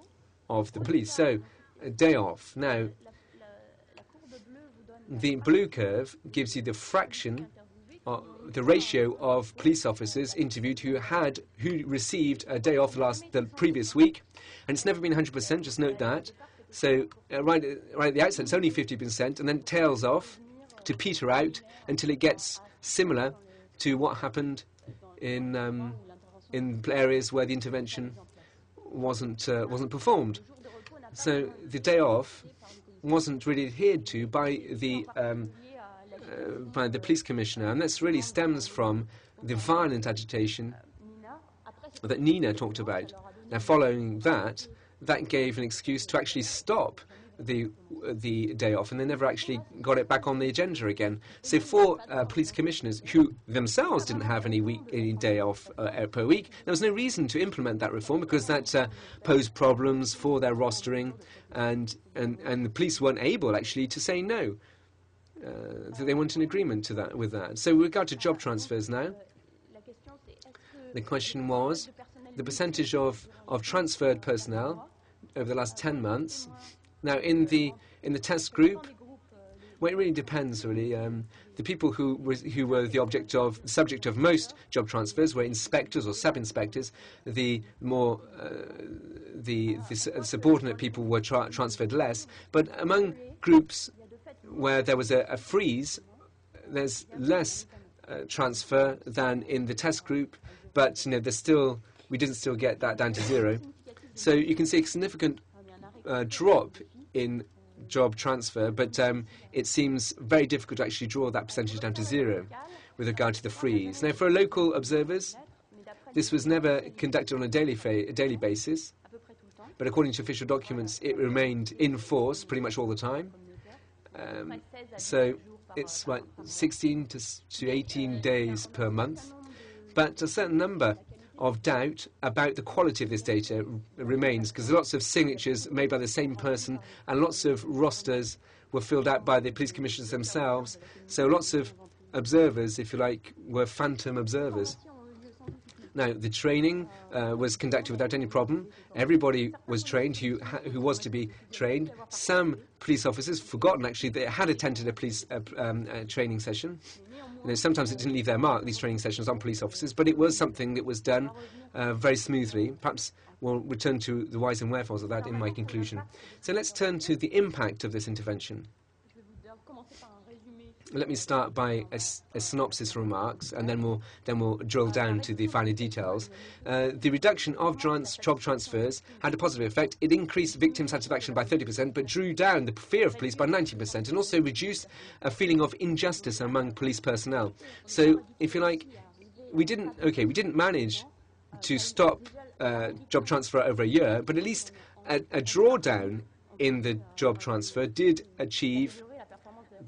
of the police. So a day off. Now, the blue curve gives you the fraction, the ratio of police officers interviewed who received a day off the previous week, and it's never been 100%. Just note that. So right at the outset, it's only 50%, and then it tails off to peter out until it gets similar to what happened in areas where the intervention wasn't performed. So the day off wasn't really adhered to by the police commissioner, and this really stems from the violent agitation that Nina talked about. Now, following that gave an excuse to actually stop the day off, and they never actually got it back on the agenda again. So for police commissioners who themselves didn't have any day off per week, there was no reason to implement that reform, because that posed problems for their rostering, and the police weren't able actually to say no. That they want an agreement with that. So with regard to job transfers now, the question was the percentage of transferred personnel over the last 10 months. Now, in the test group, well, it really depends. Really, the people who were the subject of most job transfers were inspectors or sub-inspectors. The more the subordinate people were transferred less. But among groups where there was a freeze, there's less transfer than in the test group. But we didn't still get that down to zero. So you can see a significant drop in job transfer, but it seems very difficult to actually draw that percentage down to zero with regard to the freeze. Now, for local observers, this was never conducted on a daily basis, but according to official documents, it remained in force pretty much all the time. So it's like 16 to 18 days per month, but a certain number of doubt about the quality of this data remains, because lots of signatures made by the same person and lots of rosters were filled out by the police commissioners themselves. So lots of observers, if you like, were phantom observers. Now, the training was conducted without any problem. Everybody was trained who was to be trained. Some police officers forgotten, actually, they had attended a police training session. Sometimes it didn't leave their mark, these training sessions, on police officers, but it was something that was done very smoothly. Perhaps we'll return to the whys and wherefores of that in my conclusion. So let's turn to the impact of this intervention. Let me start by a synopsis remarks, and then we'll drill down to the finer details. The reduction of job transfers had a positive effect. It increased victim satisfaction by 30%, but drew down the fear of police by 19%, and also reduced a feeling of injustice among police personnel. So, if you like, we didn't manage to stop job transfer over a year, but at least a drawdown in the job transfer did achieve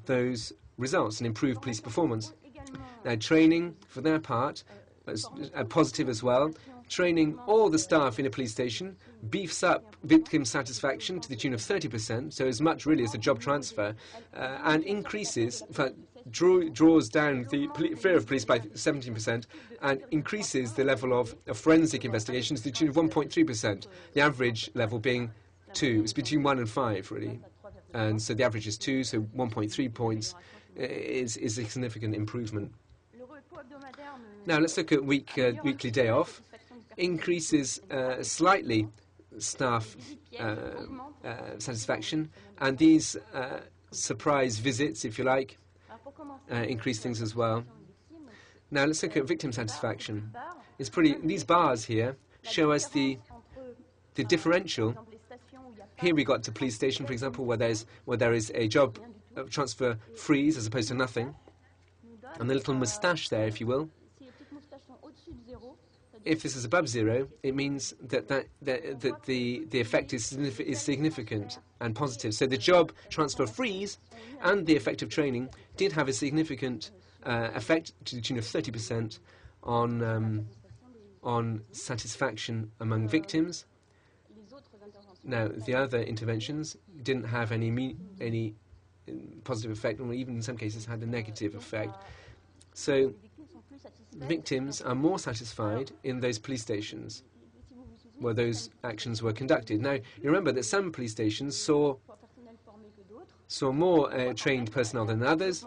those results and improve police performance. Now, training, for their part, was positive as well. Training all the staff in a police station beefs up victim satisfaction to the tune of 30%, so as much really as a job transfer, and increases, in fact, draws down the fear of police by 17%, and increases the level of forensic investigations to the tune of 1.3%, the average level being 2. It's between 1 and 5, really. And so the average is 2, so 1.3 points is a significant improvement. Now let's look at weekly day off. Increases slightly staff satisfaction, and these surprise visits, if you like, increase things as well. Now let's look at victim satisfaction. These bars here show us the the differential, here we got to police station, for example, where there is a job transfer freeze as opposed to nothing, and the little moustache there, if you will. If this is above 0, it means that the effect is significant and positive. So the job transfer freeze and the effect of training did have a significant effect to the tune of 30% on satisfaction among victims. Now, the other interventions didn't have any positive effect, or even in some cases had a negative effect. So victims are more satisfied in those police stations where those actions were conducted. Now, you remember that some police stations saw more trained personnel than others,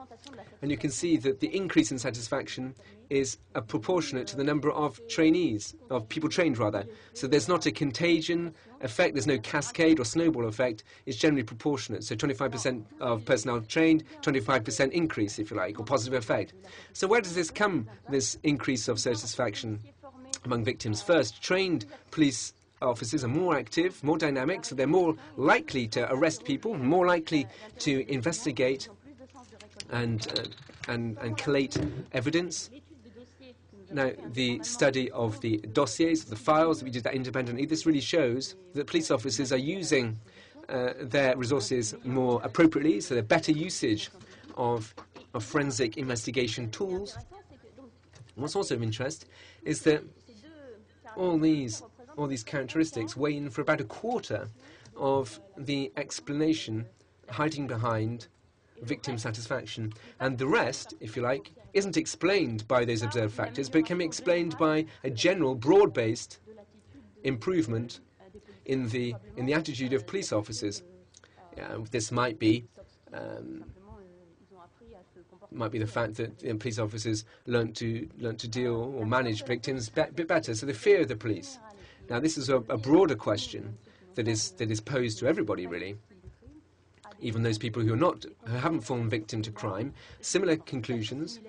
and you can see that the increase in satisfaction is proportionate to the number of trainees, of people trained rather. So there's not a contagion effect, there's no cascade or snowball effect, it's generally proportionate. So 25% of personnel trained, 25% increase, if you like, or positive effect. So where does this come, this increase of satisfaction among victims? First, trained police officers are more active, more dynamic, so they're more likely to arrest people, more likely to investigate and collate evidence. Now, the study of the dossiers, the files, we did that independently. This really shows that police officers are using their resources more appropriately, so they're better usage of forensic investigation tools. What's also of interest is that all these characteristics weigh in for about a quarter of the explanation hiding behind victim satisfaction. And the rest, if you like, isn't explained by those observed factors, but can be explained by a general, broad-based improvement in the attitude of police officers. This might be the fact that police officers learnt to deal or manage victims a bit better. So the fear of the police. Now, this is a broader question that is posed to everybody, really. Even those people who haven't fallen victim to crime. Similar conclusions.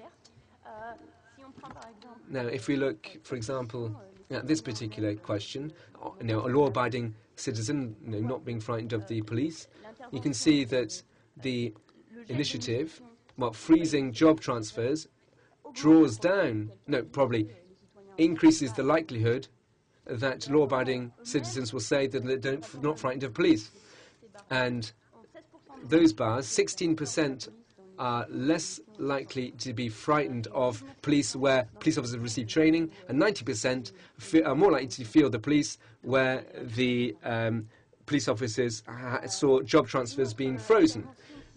Now, if we look, for example, at this particular question, a law-abiding citizen, not being frightened of the police, you can see that the initiative, freezing job transfers, increases the likelihood that law-abiding citizens will say that they're not frightened of police. And those bars, 16% are less likely to be frightened of police where police officers have received training, and 90% are more likely to feel the police where the police officers saw job transfers being frozen.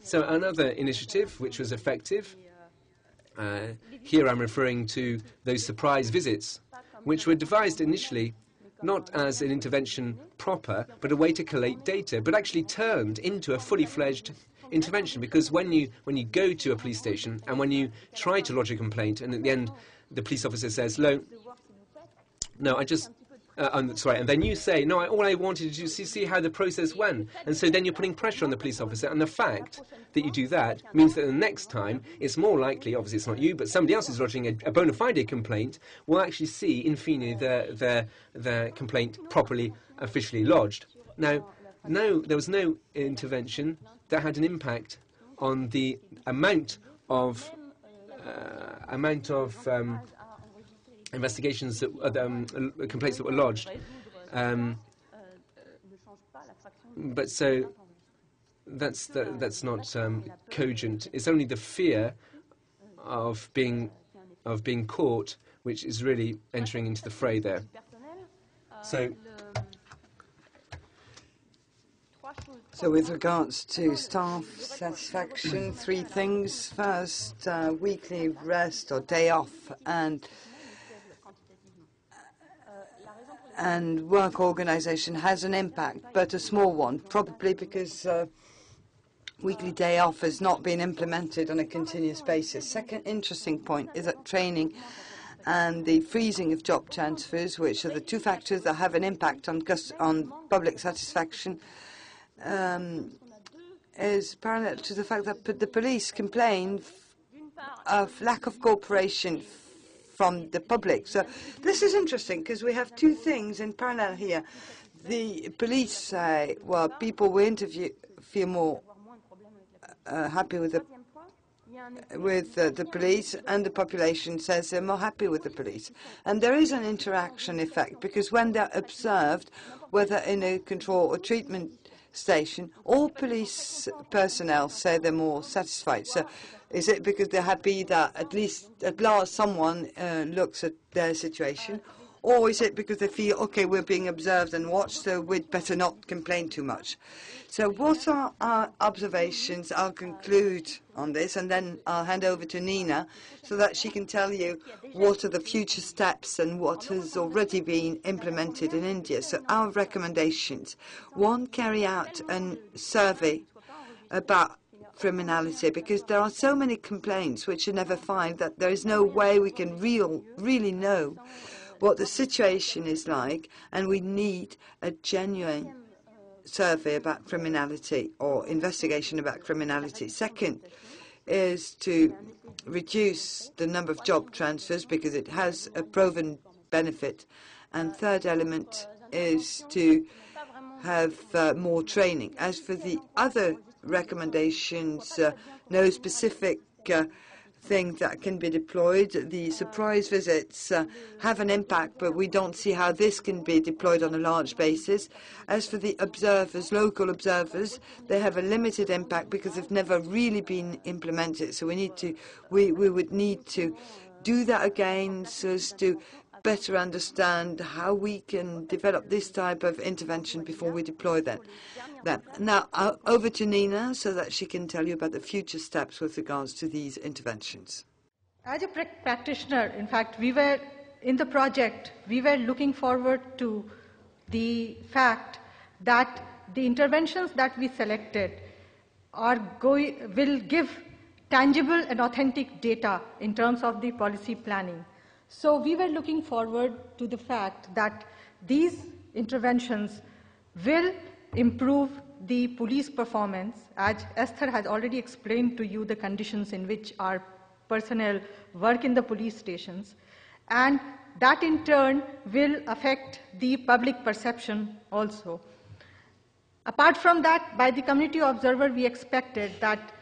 So another initiative which was effective, here I'm referring to those surprise visits, which were devised initially not as an intervention proper, but a way to collate data, but actually turned into a fully fledged intervention, because when you go to a police station and when you try to lodge a complaint, and at the end the police officer says, and then you say, no, all I wanted to do is see how the process went. And so then you're putting pressure on the police officer, and the fact that you do that means that the next time it's more likely, obviously it's not you, but somebody else is lodging a bona fide complaint, will actually see, in fine, their complaint properly, officially lodged. Now, there was no intervention that had an impact on the amount of investigations that complaints that were lodged, but so that's not cogent. It's only the fear of being caught which is really entering into the fray there. So with regards to staff satisfaction, 3 things. First, weekly rest or day off and work organisation has an impact, but a small one, probably because weekly day off has not been implemented on a continuous basis. Second interesting point is that training and the freezing of job transfers, which are the 2 factors that have an impact on public satisfaction, is parallel to the fact that the police complain of lack of cooperation from the public. So this is interesting because we have 2 things in parallel here. the police say, well, people we interview feel more happy with the police, and the population says they're more happy with the police. And there is an interaction effect, because when they're observed, whether in a control or treatment station, all police personnel say they're more satisfied. So is it because they're happy that at last someone looks at their situation? Or is it because they feel, okay, we're being observed and watched, so we'd better not complain too much? So what are our observations? I'll conclude on this, and then I'll hand over to Nina so that she can tell you what are the future steps and what has already been implemented in India. So our recommendations. One, carry out a survey about criminality, because there are so many complaints which are never filed that there is no way we can really know what the situation is like, and we need a genuine survey about criminality or investigation about criminality. Second is to reduce the number of job transfers, because it has a proven benefit. And third element is to have more training. As for the other recommendations, no specific thing that can be deployed. The surprise visits have an impact, but we don't see how this can be deployed on a large basis. As for the observers, local observers, they have a limited impact because they've never really been implemented. So we would need to do that again so as to better understand how we can develop this type of intervention before we deploy them. Now, over to Nina so that she can tell you about the future steps with regards to these interventions. As a practitioner, in fact, we were in the project, we were looking forward to the fact that the interventions that we selected will give tangible and authentic data in terms of the policy planning. So we were looking forward to the fact that these interventions will improve the police performance, as Esther has already explained to you the conditions in which our personnel work in the police stations, and that in turn will affect the public perception also. Apart from that, by the community observer, we expected that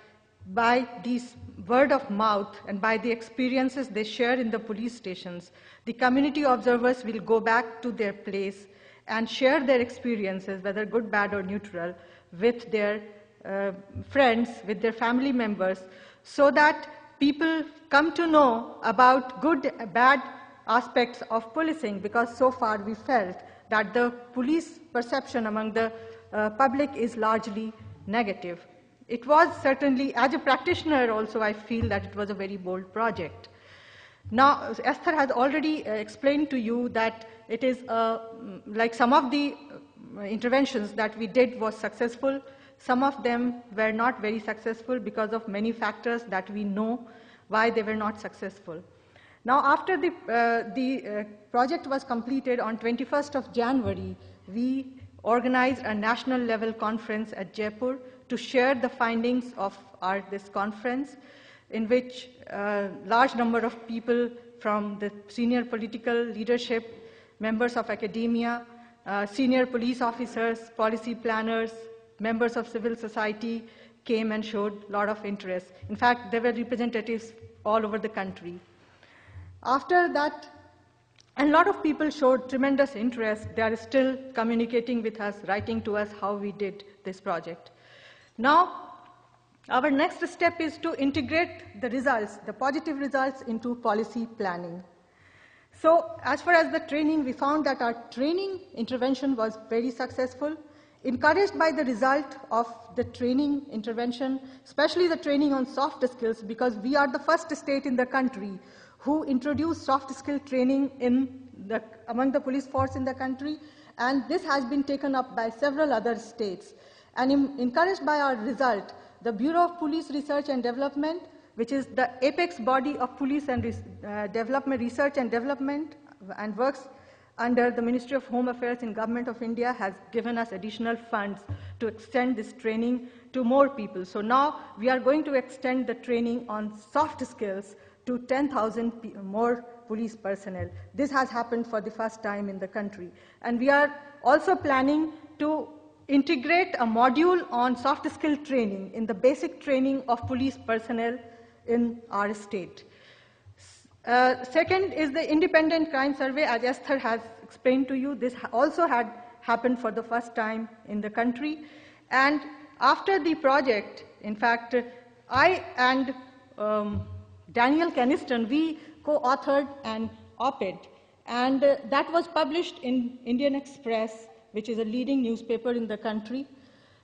by this word of mouth and by the experiences they share in the police stations, the community observers will go back to their place and share their experiences, whether good, bad, or neutral, with their friends, with their family members, so that people come to know about good, bad aspects of policing, because so far we felt that the police perception among the public is largely negative. It was certainly, as a practitioner also, I feel that it was a very bold project. Now, Esther has already explained to you that it is like some of the interventions that we did was successful. Some of them were not very successful because of many factors that we know why they were not successful. Now, after the project was completed on 21st of January, we organized a national level conference at Jaipur to share the findings of this conference, in which a large number of people from the senior political leadership, members of academia, senior police officers, policy planners, members of civil society came and showed a lot of interest. In fact, there were representatives all over the country. After that, and a lot of people showed tremendous interest. They are still communicating with us, writing to us how we did this project. Now, our next step is to integrate the results, the positive results, into policy planning. So, as far as the training, we found that our training intervention was very successful. Encouraged by the result of the training intervention, especially the training on soft skills, because we are the first state in the country who introduced soft skill training among the police force in the country, and this has been taken up by several other states. And encouraged by our result, the Bureau of Police Research and Development, which is the apex body of police and research and development, and works under the Ministry of Home Affairs in Government of India, has given us additional funds to extend this training to more people. So now we are going to extend the training on soft skills to 10,000 more police personnel. This has happened for the first time in the country. And we are also planning to integrate a module on soft skill training in the basic training of police personnel in our state. Second is the independent crime survey, as Esther has explained to you. This also had happened for the first time in the country. And after the project, in fact, I and Daniel Keniston, we co-authored an op-ed, and that was published in Indian Express, which is a leading newspaper in the country.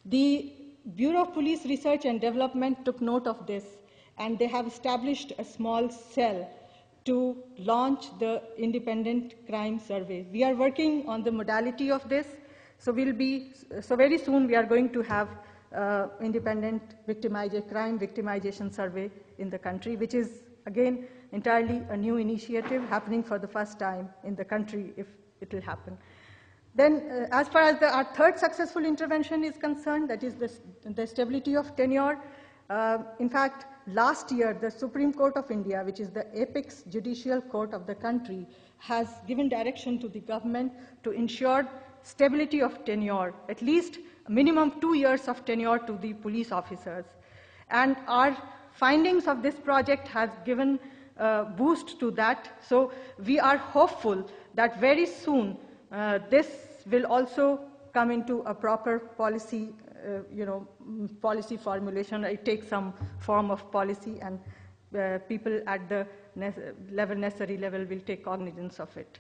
The Bureau of Police Research and Development took note of this, and they have established a small cell to launch the independent crime survey. We are working on the modality of this, so very soon we are going to have independent crime victimization survey in the country, which is again entirely a new initiative happening for the first time in the country, if it will happen. Then, as far as our third successful intervention is concerned, that is the stability of tenure. In fact, last year, the Supreme Court of India, which is the apex judicial court of the country, has given direction to the government to ensure stability of tenure, at least a minimum 2 years of tenure to the police officers. And our findings of this project has given a boost to that. So we are hopeful that very soon this will also come into a proper policy, policy formulation. It takes some form of policy, and people at the necessary level will take cognizance of it.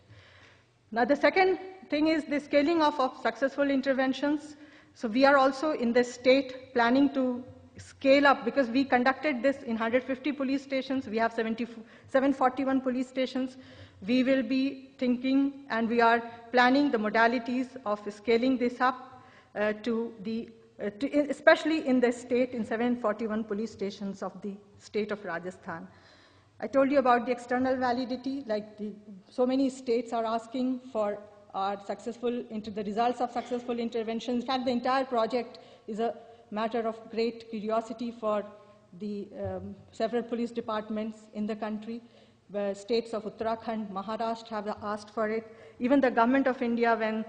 Now, the second thing is the scaling of successful interventions. So we are also in the state planning to scale up, because we conducted this in 150 police stations. We have 741 police stations. We will be thinking, and we are planning the modalities of scaling this up especially in the state, in 741 police stations of the state of Rajasthan. I told you about the external validity, so many states are asking for the results of successful interventions. In fact, the entire project is a matter of great curiosity for the several police departments in the country. The states of Uttarakhand, Maharashtra have asked for it. Even the government of India, when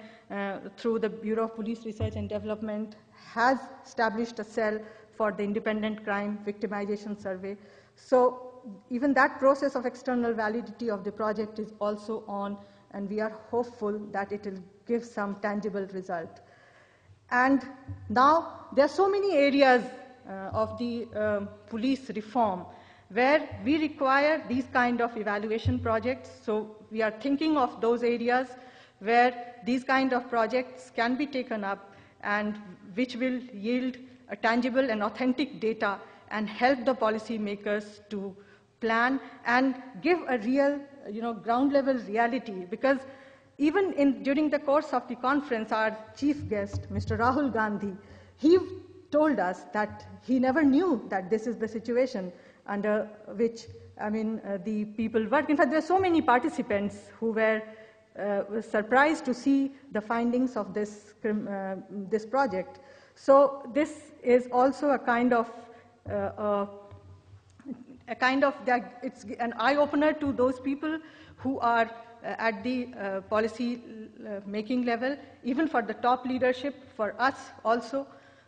through the Bureau of Police Research and Development, has established a cell for the independent crime victimization survey. So even that process of external validity of the project is also on, and we are hopeful that it will give some tangible result. And now there are so many areas of the police reform where we require these kind of evaluation projects. So we are thinking of those areas where these kind of projects can be taken up, and which will yield a tangible and authentic data and help the policymakers to plan and give a real, ground level reality. Because even during the course of the conference, our chief guest, Mr. Rahul Gandhi, he told us that he never knew that this is the situation under which, the people work. In fact, there are so many participants who were surprised to see the findings of this project. So this is also a kind of it's an eye-opener to those people who are at the policy making level, even for the top leadership, for us also,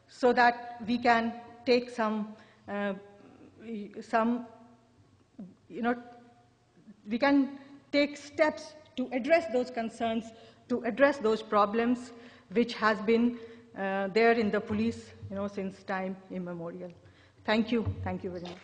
so that we can take we can take steps to address those concerns, to address those problems which has been there in the police, since time immemorial. Thank you very much.